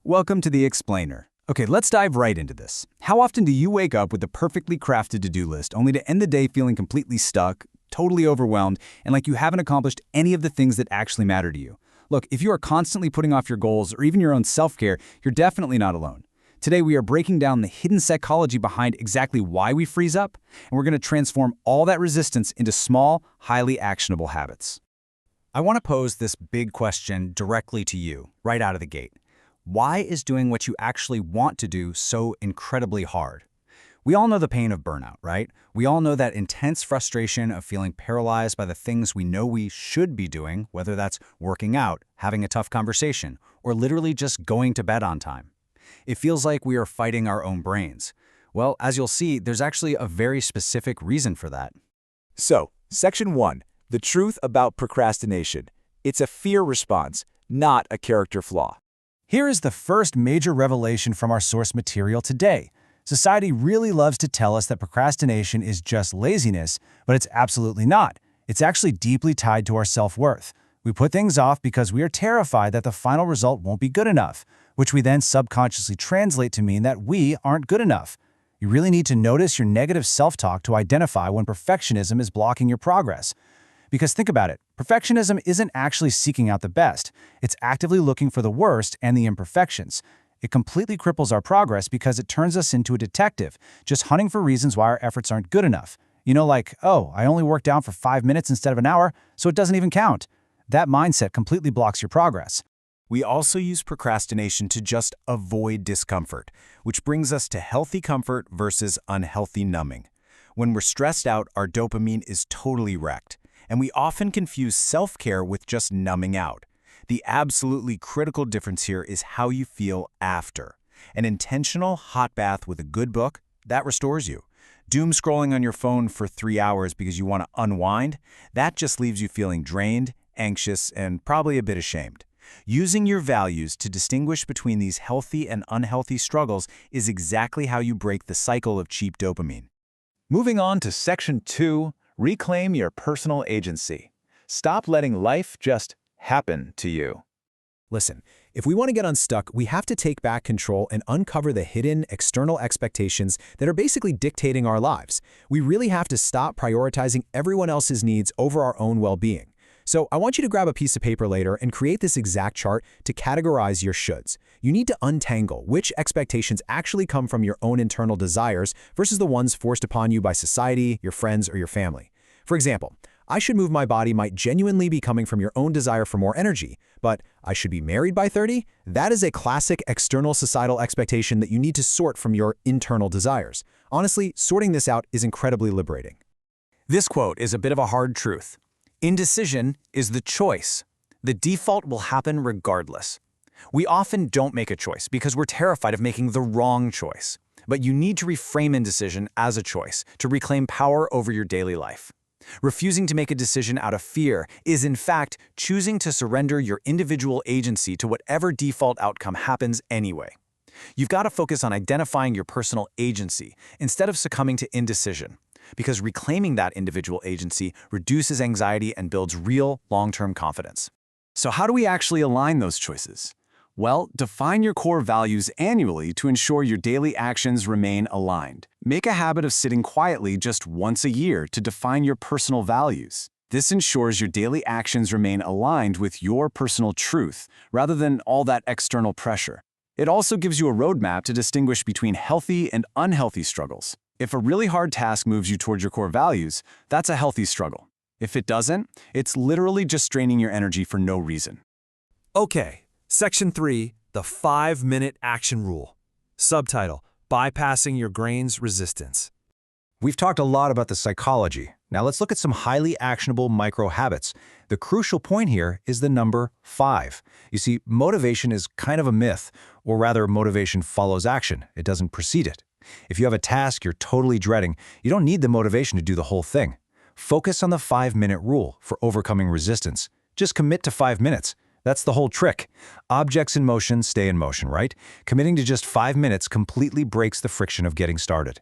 Welcome to The Explainer. Okay, let's dive right into this. How often do you wake up with a perfectly crafted to-do list only to end the day feeling completely stuck, totally overwhelmed, and like you haven't accomplished any of the things that actually matter to you? Look, if you are constantly putting off your goals or even your own self-care, you're definitely not alone. Today, we are breaking down the hidden psychology behind exactly why we freeze up, and we're going to transform all that resistance into small, highly actionable habits. I want to pose this big question directly to you, right out of the gate. Why is doing what you actually want to do so incredibly hard? We all know the pain of burnout, right? We all know that intense frustration of feeling paralyzed by the things we know we should be doing, whether that's working out, having a tough conversation, or literally just going to bed on time. It feels like we are fighting our own brains. Well, as you'll see, there's actually a very specific reason for that. So, Section 1, the truth about procrastination. It's a fear response, not a character flaw. Here is the first major revelation from our source material today. Society really loves to tell us that procrastination is just laziness, but it's absolutely not. It's actually deeply tied to our self-worth. We put things off because we are terrified that the final result won't be good enough, which we then subconsciously translate to mean that we aren't good enough. You really need to notice your negative self-talk to identify when perfectionism is blocking your progress. Because think about it, perfectionism isn't actually seeking out the best. It's actively looking for the worst and the imperfections. It completely cripples our progress because it turns us into a detective, just hunting for reasons why our efforts aren't good enough. You know, like, oh, I only worked out for 5 minutes instead of an hour, so it doesn't even count. That mindset completely blocks your progress. We also use procrastination to just avoid discomfort, which brings us to healthy comfort versus unhealthy numbing. When we're stressed out, our dopamine is totally wrecked, and we often confuse self-care with just numbing out. The absolutely critical difference here is how you feel after. An intentional hot bath with a good book, that restores you. Doom scrolling on your phone for 3 hours because you want to unwind, that just leaves you feeling drained, anxious, and probably a bit ashamed. Using your values to distinguish between these healthy and unhealthy struggles is exactly how you break the cycle of cheap dopamine. Moving on to Section 2, reclaim your personal agency. Stop letting life just happen to you. Listen, if we want to get unstuck, we have to take back control and uncover the hidden external expectations that are basically dictating our lives. We really have to stop prioritizing everyone else's needs over our own well-being. So I want you to grab a piece of paper later and create this exact chart to categorize your shoulds. You need to untangle which expectations actually come from your own internal desires versus the ones forced upon you by society, your friends, or your family. For example, I should move my body might genuinely be coming from your own desire for more energy, but I should be married by 30? That is a classic external societal expectation that you need to sort from your internal desires. Honestly, sorting this out is incredibly liberating. This quote is a bit of a hard truth. Indecision is the choice. The default will happen regardless. We often don't make a choice because we're terrified of making the wrong choice. But you need to reframe indecision as a choice to reclaim power over your daily life. Refusing to make a decision out of fear is, in fact, choosing to surrender your individual agency to whatever default outcome happens anyway. You've got to focus on identifying your personal agency instead of succumbing to indecision, because reclaiming that individual agency reduces anxiety and builds real, long-term confidence. So how do we actually align those choices? Well, define your core values annually to ensure your daily actions remain aligned. Make a habit of sitting quietly just once a year to define your personal values. This ensures your daily actions remain aligned with your personal truth, rather than all that external pressure. It also gives you a roadmap to distinguish between healthy and unhealthy struggles. If a really hard task moves you towards your core values, that's a healthy struggle. If it doesn't, it's literally just draining your energy for no reason. Okay, Section 3, the 5-minute action rule. Subtitle, bypassing your grain's resistance. We've talked a lot about the psychology. Now let's look at some highly actionable micro habits. The crucial point here is the number 5. You see, motivation is kind of a myth, or rather motivation follows action. It doesn't precede it. If you have a task you're totally dreading, you don't need the motivation to do the whole thing. Focus on the 5-minute rule for overcoming resistance. Just commit to 5 minutes. That's the whole trick. Objects in motion stay in motion, right? Committing to just 5 minutes completely breaks the friction of getting started.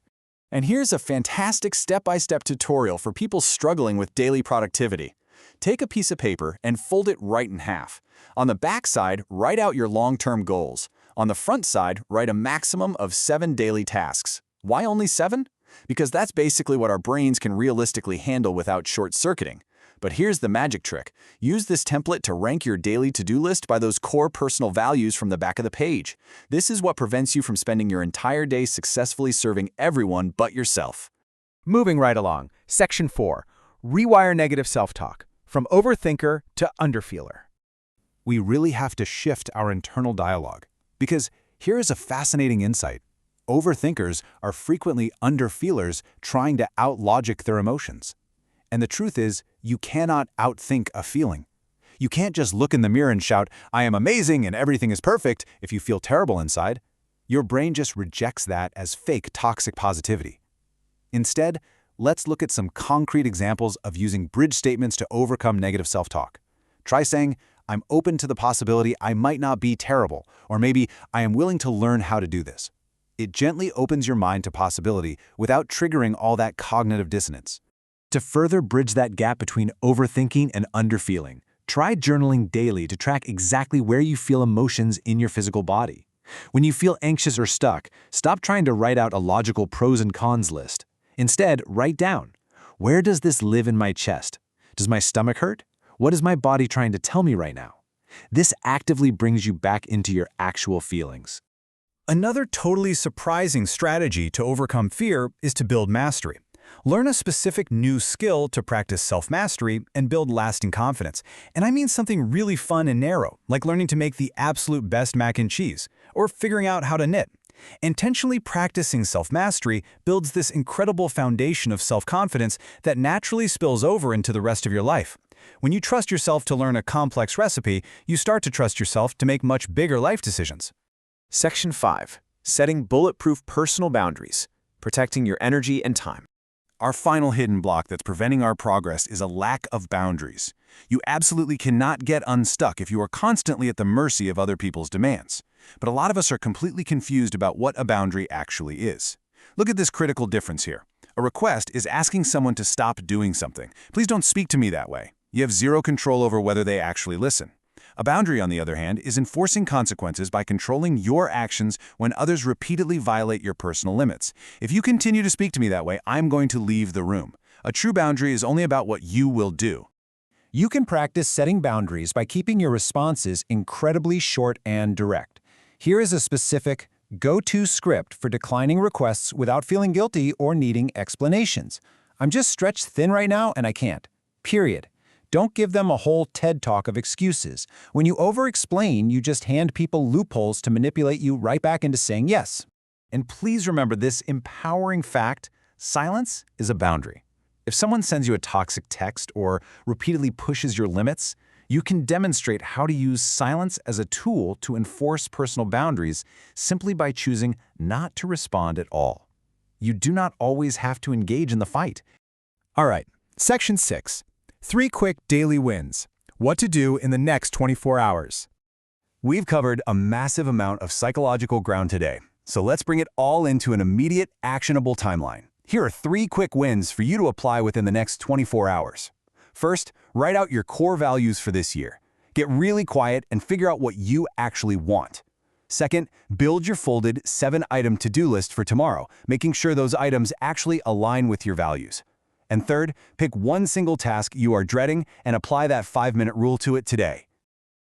And here's a fantastic step-by-step tutorial for people struggling with daily productivity. Take a piece of paper and fold it right in half. On the back side, write out your long-term goals. On the front side, write a maximum of 7 daily tasks. Why only 7? Because that's basically what our brains can realistically handle without short-circuiting. But here's the magic trick. Use this template to rank your daily to-do list by those core personal values from the back of the page. This is what prevents you from spending your entire day successfully serving everyone but yourself. Moving right along, Section 4. Rewire negative self-talk, from overthinker to underfeeler. We really have to shift our internal dialogue. Because here is a fascinating insight. Overthinkers are frequently underfeelers trying to outlogic their emotions. And the truth is, you cannot outthink a feeling. You can't just look in the mirror and shout, "I am amazing and everything is perfect," if you feel terrible inside. Your brain just rejects that as fake toxic positivity. Instead, let's look at some concrete examples of using bridge statements to overcome negative self-talk. Try saying, "I'm open to the possibility I might not be terrible," or maybe, "I am willing to learn how to do this." It gently opens your mind to possibility without triggering all that cognitive dissonance. To further bridge that gap between overthinking and underfeeling, try journaling daily to track exactly where you feel emotions in your physical body. When you feel anxious or stuck, stop trying to write out a logical pros and cons list. Instead, write down, "Where does this live in my chest? Does my stomach hurt? What is my body trying to tell me right now?" This actively brings you back into your actual feelings. Another totally surprising strategy to overcome fear is to build mastery. Learn a specific new skill to practice self-mastery and build lasting confidence. And I mean something really fun and narrow, like learning to make the absolute best mac and cheese, or figuring out how to knit. Intentionally practicing self-mastery builds this incredible foundation of self-confidence that naturally spills over into the rest of your life. When you trust yourself to learn a complex recipe, you start to trust yourself to make much bigger life decisions. Section 5. Setting bulletproof personal boundaries, protecting your energy and time. Our final hidden block that's preventing our progress is a lack of boundaries. You absolutely cannot get unstuck if you are constantly at the mercy of other people's demands. But a lot of us are completely confused about what a boundary actually is. Look at this critical difference here. A request is asking someone to stop doing something. "Please don't speak to me that way." You have zero control over whether they actually listen. A boundary, on the other hand, is enforcing consequences by controlling your actions when others repeatedly violate your personal limits. If you continue to speak to me that way, I'm going to leave the room. A true boundary is only about what you will do. You can practice setting boundaries by keeping your responses incredibly short and direct. Here is a specific go-to script for declining requests without feeling guilty or needing explanations. "I'm just stretched thin right now and I can't. Period." Don't give them a whole TED Talk of excuses. When you over-explain, you just hand people loopholes to manipulate you right back into saying yes. And please remember this empowering fact: silence is a boundary. If someone sends you a toxic text or repeatedly pushes your limits, you can demonstrate how to use silence as a tool to enforce personal boundaries simply by choosing not to respond at all. You do not always have to engage in the fight. All right, Section 6. 3 quick daily wins. What to do in the next 24 hours. We've covered a massive amount of psychological ground today, so let's bring it all into an immediate, actionable timeline. Here are 3 quick wins for you to apply within the next 24 hours. First, write out your core values for this year. Get really quiet and figure out what you actually want. Second, build your folded 7-item to-do list for tomorrow, making sure those items actually align with your values. And third, pick one single task you are dreading and apply that 5-minute rule to it today.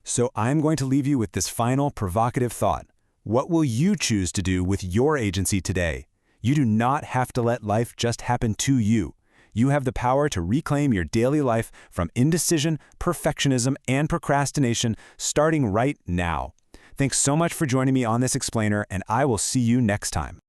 So I'm going to leave you with this final provocative thought. What will you choose to do with your agency today? You do not have to let life just happen to you. You have the power to reclaim your daily life from indecision, perfectionism, and procrastination starting right now. Thanks so much for joining me on this explainer, and I will see you next time.